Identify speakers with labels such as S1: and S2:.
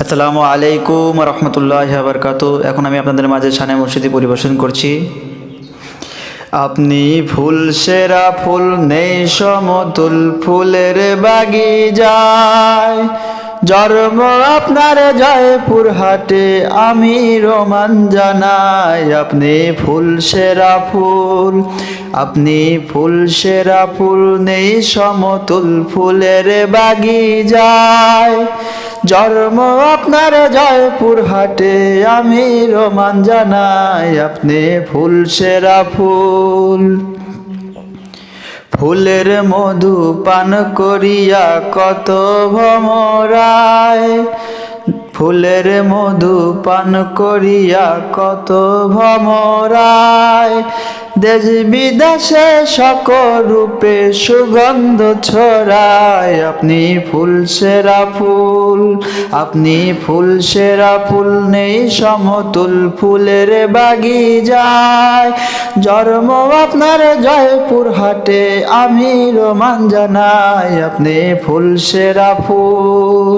S1: আসসালামু আলাইকুম রহমতুল্লাহি ওয়া বারাকাতুহু। এখন আমি আপনাদের মাঝে শানে মুর্শিদি পরিবেশন করছি। আপনি ফুল সেরা ফুল নেই সমতুল ফুলের বাগিচায়, জন্ম আপনার জয়পুর হাটে আমি রোমান জানাই। আপনি ফুল সেরা ফুল, আপনি ফুল সেরা ফুল নেই সমতুল ফুলের বাগিচায়, জন্ম আপনার জয়পুর হাটে আমি রোমান জানাই। আপনি ফুল সেরা ফুল, ফুলের মধু পান করিয়া কত ভমরায়, ফুলের মধু পান করিয়া কত ভমরায়, দেশ বিদেশে সকল রূপে সুগন্ধ ছড়ায়। আপনি ফুল সেরা ফুল, আপনি ফুল সেরা ফুল নেই সমতুল ফুলের বাগিচায়, জন্ম আপনার জয়পুর হাটে আমি রোমান জানাই। আপনি ফুল সেরা ফুল।